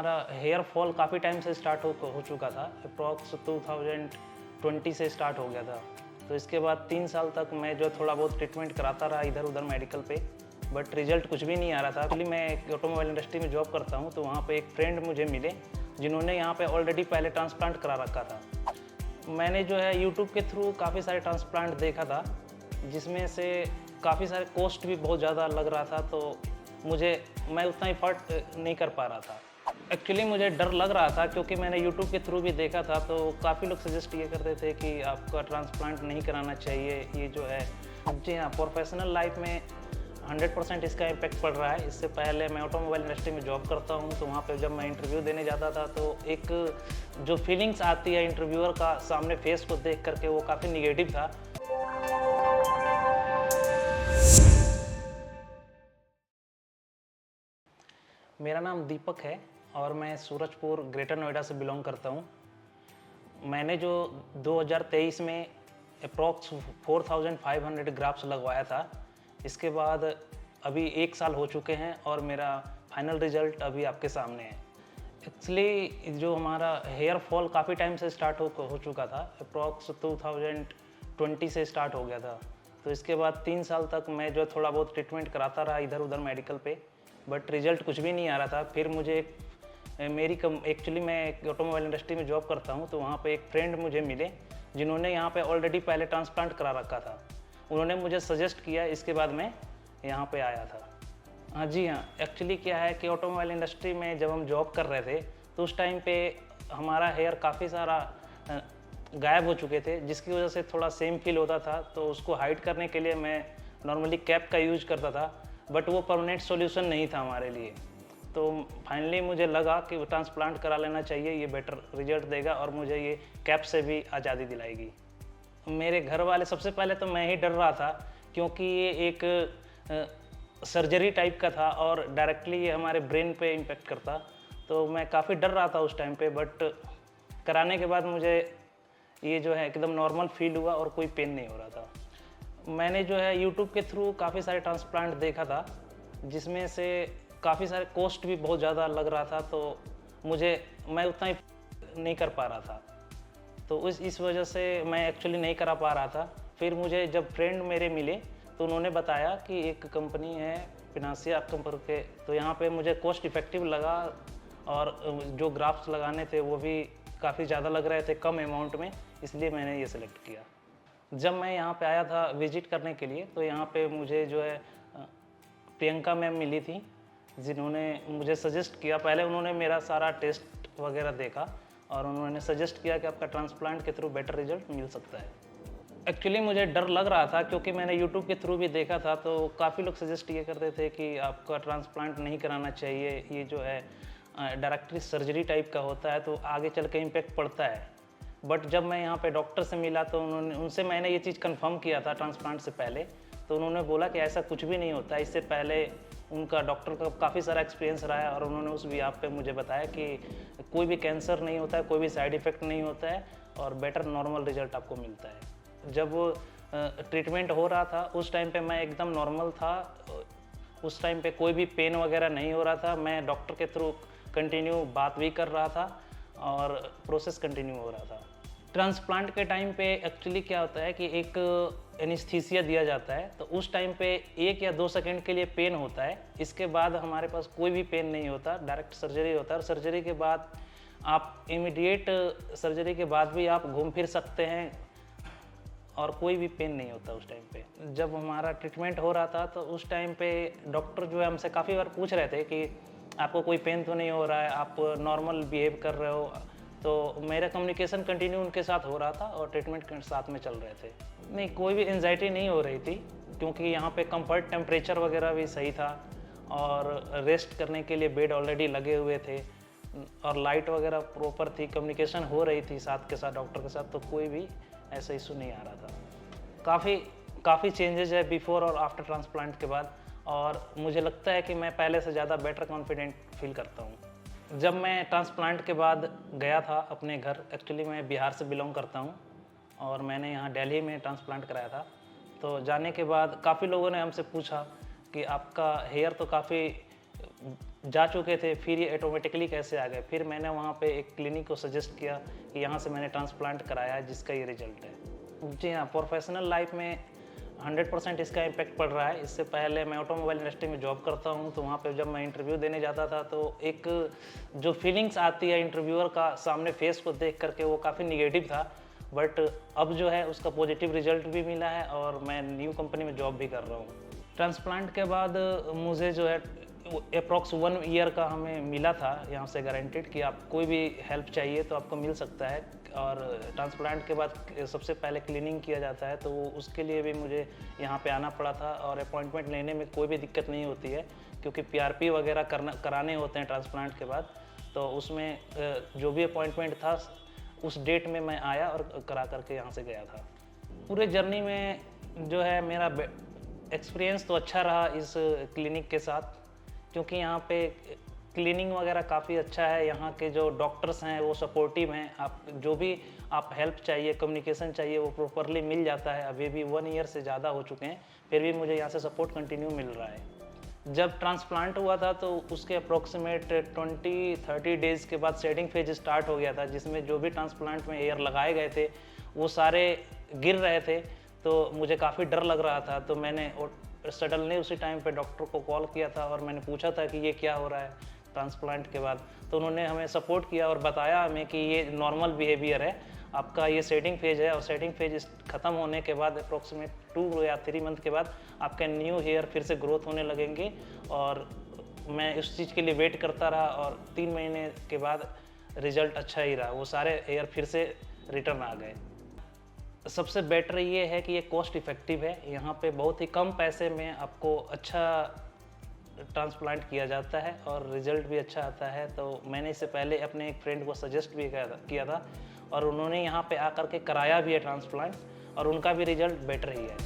हमारा hair fall काफ़ी time से स्टार्ट हो चुका था। अप्रॉक्स 2020 से स्टार्ट हो गया था। तो इसके बाद 3 साल तक मैं जो थोड़ा बहुत ट्रीटमेंट कराता रहा इधर उधर मेडिकल पे, बट रिजल्ट कुछ भी नहीं आ रहा था। एक्चुअली मैं एक ऑटोमोबाइल इंडस्ट्री में जॉब करता हूँ, तो वहाँ पे एक फ्रेंड मुझे मिले जिन्होंने यहाँ पे ऑलरेडी पहले ट्रांसप्लांट करा रखा था। मैंने जो है यूट्यूब के थ्रू काफ़ी सारे ट्रांसप्लांट देखा था, जिसमें से काफ़ी सारे कॉस्ट भी बहुत ज़्यादा लग रहा था, तो मैं उतना एफर्ट नहीं कर पा रहा था। एक्चुअली मुझे डर लग रहा था क्योंकि मैंने यूट्यूब के थ्रू भी देखा था, तो काफ़ी लोग सजेस्ट ये करते थे कि आपका ट्रांसप्लांट नहीं कराना चाहिए। ये जो है, जी हाँ, प्रोफेशनल लाइफ में 100% इसका इम्पैक्ट पड़ रहा है। इससे पहले मैं ऑटोमोबाइल इंडस्ट्री में जॉब करता हूँ, तो वहाँ पे जब मैं इंटरव्यू देने जाता था तो एक जो फीलिंग्स आती है इंटरव्यूअर का सामने फेस को देख करके, वो काफ़ी निगेटिव था। मेरा नाम दीपक है और मैं सूरजपुर ग्रेटर नोएडा से बिलोंग करता हूँ। मैंने जो 2023 में अप्रॉक्स 4500 ग्राफ्स लगवाया था। इसके बाद अभी 1 साल हो चुके हैं और मेरा फाइनल रिजल्ट अभी आपके सामने है। एक्चुअली जो हमारा हेयर फॉल काफ़ी टाइम से स्टार्ट हो चुका था। अप्रॉक्स 2020 से स्टार्ट हो गया था। तो इसके बाद 3 साल तक मैं जो थोड़ा बहुत ट्रीटमेंट कराता रहा इधर उधर मेडिकल पे, बट रिजल्ट कुछ भी नहीं आ रहा था। फिर मुझे एक्चुअली मैं एक ऑटोमोबाइल इंडस्ट्री में जॉब करता हूँ, तो वहाँ पे एक फ्रेंड मुझे मिले जिन्होंने यहाँ पे ऑलरेडी पहले ट्रांसप्लांट करा रखा था। उन्होंने मुझे सजेस्ट किया, इसके बाद मैं यहाँ पे आया था। हाँ जी हाँ, एक्चुअली क्या है कि ऑटोमोबाइल इंडस्ट्री में जब हम जॉब कर रहे थे तो उस टाइम पे हमारा हेयर काफ़ी सारा गायब हो चुके थे, जिसकी वजह से थोड़ा सेम फील होता था। तो उसको हाइड करने के लिए मैं नॉर्मली कैप का यूज करता था, बट वो परमानेंट सॉल्यूशन नहीं था हमारे लिए। तो फाइनली मुझे लगा कि ट्रांसप्लांट करा लेना चाहिए, ये बेटर रिजल्ट देगा और मुझे ये कैप से भी आज़ादी दिलाएगी। मेरे घर वाले, सबसे पहले तो मैं ही डर रहा था क्योंकि ये एक सर्जरी टाइप का था और डायरेक्टली ये हमारे ब्रेन पे इम्पेक्ट करता। तो मैं काफ़ी डर रहा था उस टाइम पे, बट कराने के बाद मुझे ये जो है एकदम नॉर्मल फील हुआ और कोई पेन नहीं हो रहा था। मैंने जो है यूट्यूब के थ्रू काफ़ी सारे ट्रांसप्लांट देखा था, जिसमें से काफ़ी सारे कॉस्ट भी बहुत ज़्यादा लग रहा था, तो मैं उतना ही नहीं कर पा रहा था। तो इस वजह से मैं एक्चुअली नहीं करा पा रहा था। फिर मुझे जब फ्रेंड मेरे मिले तो उन्होंने बताया कि एक कंपनी है फिनासिया कंपनी के, तो यहाँ पे मुझे कॉस्ट इफ़ेक्टिव लगा और जो ग्राफ्स लगाने थे वो भी काफ़ी ज़्यादा लग रहे थे कम अमाउंट में, इसलिए मैंने ये सिलेक्ट किया। जब मैं यहाँ पे आया था विज़िट करने के लिए, तो यहाँ पे मुझे जो है प्रियंका मैम मिली थी, जिन्होंने मुझे सजेस्ट किया। पहले उन्होंने मेरा सारा टेस्ट वगैरह देखा और उन्होंने सजेस्ट किया कि आपका ट्रांसप्लांट के थ्रू बेटर रिजल्ट मिल सकता है। एक्चुअली मुझे डर लग रहा था क्योंकि मैंने यूट्यूब के थ्रू भी देखा था, तो काफ़ी लोग सजेस्ट ये करते थे कि आपका ट्रांसप्लांट नहीं कराना चाहिए। ये जो है डायरेक्टली सर्जरी टाइप का होता है, तो आगे चल के इम्पेक्ट पड़ता है। बट जब मैं यहाँ पे डॉक्टर से मिला तो उनसे मैंने ये चीज़ कंफर्म किया था ट्रांसप्लांट से पहले, तो उन्होंने बोला कि ऐसा कुछ भी नहीं होता। इससे पहले उनका डॉक्टर का काफ़ी सारा एक्सपीरियंस रहा है और उन्होंने उस भी आप पे मुझे बताया कि कोई भी कैंसर नहीं होता है, कोई भी साइड इफ़ेक्ट नहीं होता है और बेटर नॉर्मल रिजल्ट आपको मिलता है। जब ट्रीटमेंट हो रहा था उस टाइम पे मैं एकदम नॉर्मल था। उस टाइम पे कोई भी पेन वगैरह नहीं हो रहा था। मैं डॉक्टर के थ्रू कंटिन्यू बात भी कर रहा था और प्रोसेस कंटिन्यू हो रहा था। ट्रांसप्लांट के टाइम पे एक्चुअली क्या होता है कि एक एनेस्थीसिया दिया जाता है, तो उस टाइम पे 1 या 2 सेकंड के लिए पेन होता है। इसके बाद हमारे पास कोई भी पेन नहीं होता, डायरेक्ट सर्जरी होता है और सर्जरी के बाद आप इमीडिएट सर्जरी के बाद भी आप घूम फिर सकते हैं और कोई भी पेन नहीं होता उस टाइम पे। जब हमारा ट्रीटमेंट हो रहा था तो उस टाइम पे डॉक्टर जो है हमसे काफ़ी बार पूछ रहे थे कि आपको कोई पेन तो नहीं हो रहा है, आप नॉर्मल बिहेव कर रहे हो। तो मेरा कम्युनिकेशन कंटिन्यू उनके साथ हो रहा था और ट्रीटमेंट के साथ में चल रहे थे। नहीं, कोई भी एंजाइटी नहीं हो रही थी क्योंकि यहाँ पे कंफर्ट टेम्परेचर वगैरह भी सही था और रेस्ट करने के लिए बेड ऑलरेडी लगे हुए थे और लाइट वगैरह प्रॉपर थी, कम्युनिकेशन हो रही थी साथ के साथ डॉक्टर के साथ, तो कोई भी ऐसा इशू नहीं आ रहा था। काफ़ी चेंजेस है बिफोर और आफ्टर ट्रांसप्लांट के बाद, और मुझे लगता है कि मैं पहले से ज़्यादा बेटर कॉन्फिडेंट फील करता हूँ। जब मैं ट्रांसप्लांट के बाद गया था अपने घर, एक्चुअली मैं बिहार से बिलोंग करता हूँ और मैंने यहाँ दिल्ली में ट्रांसप्लांट कराया था। तो जाने के बाद काफ़ी लोगों ने हमसे पूछा कि आपका हेयर तो काफ़ी जा चुके थे, फिर ये ऑटोमेटिकली कैसे आ गए। फिर मैंने वहाँ पे एक क्लिनिक को सजेस्ट किया कि यहाँ से मैंने ट्रांसप्लांट कराया है, जिसका ये रिजल्ट है। जी हाँ, प्रोफेशनल लाइफ में 100% इसका इम्पैक्ट पड़ रहा है। इससे पहले मैं ऑटोमोबाइल इंडस्ट्री में जॉब करता हूँ, तो वहाँ पे जब मैं इंटरव्यू देने जाता था तो एक जो फीलिंग्स आती है इंटरव्यूअर का सामने फेस को देख करके, वो काफ़ी निगेटिव था। बट अब जो है उसका पॉजिटिव रिजल्ट भी मिला है और मैं न्यू कंपनी में जॉब भी कर रहा हूँ। ट्रांसप्लांट के बाद मुझे जो है अप्रॉक्स 1 ईयर का हमें मिला था यहाँ से गारंटेड कि आप कोई भी हेल्प चाहिए तो आपको मिल सकता है। और ट्रांसप्लांट के बाद सबसे पहले क्लीनिंग किया जाता है, तो उसके लिए भी मुझे यहाँ पे आना पड़ा था। और अपॉइंटमेंट लेने में कोई भी दिक्कत नहीं होती है, क्योंकि पीआरपी वगैरह कराने होते हैं ट्रांसप्लांट के बाद। तो उसमें जो भी अपॉइंटमेंट था उस डेट में मैं आया और करा करके यहाँ से गया था। पूरे जर्नी में जो है मेरा एक्सपीरियंस तो अच्छा रहा इस क्लिनिक के साथ, क्योंकि यहाँ पे क्लीनिंग वगैरह काफ़ी अच्छा है। यहाँ के जो डॉक्टर्स हैं वो सपोर्टिव हैं। आप जो भी आप हेल्प चाहिए, कम्युनिकेशन चाहिए, वो प्रॉपरली मिल जाता है। अभी भी 1 ईयर से ज़्यादा हो चुके हैं, फिर भी मुझे यहाँ से सपोर्ट कंटिन्यू मिल रहा है। जब ट्रांसप्लांट हुआ था तो उसके अप्रॉक्सीमेट 20-30 डेज़ के बाद सेटिंग फेज स्टार्ट हो गया था, जिसमें जो भी ट्रांसप्लांट में एयर लगाए गए थे वो सारे गिर रहे थे। तो मुझे काफ़ी डर लग रहा था, तो मैंने सडनली उसी टाइम पे डॉक्टर को कॉल किया था और मैंने पूछा था कि ये क्या हो रहा है ट्रांसप्लांट के बाद। तो उन्होंने हमें सपोर्ट किया और बताया हमें कि ये नॉर्मल बिहेवियर है आपका, ये सेटिंग फेज है और सेटिंग फेज ख़त्म होने के बाद अप्रॉक्सीमेट 2 या 3 मंथ के बाद आपके न्यू हेयर फिर से ग्रोथ होने लगेंगे। और मैं उस चीज़ के लिए वेट करता रहा और 3 महीने के बाद रिज़ल्ट अच्छा ही रहा, वो सारे हेयर फिर से रिटर्न आ गए। सबसे बेटर ये है कि ये कॉस्ट इफ़ेक्टिव है। यहाँ पे बहुत ही कम पैसे में आपको अच्छा ट्रांसप्लांट किया जाता है और रिज़ल्ट भी अच्छा आता है। तो मैंने इससे पहले अपने एक फ्रेंड को सजेस्ट भी किया था और उन्होंने यहाँ पे आकर के कराया भी है ट्रांसप्लांट, और उनका भी रिज़ल्ट बेटर ही है।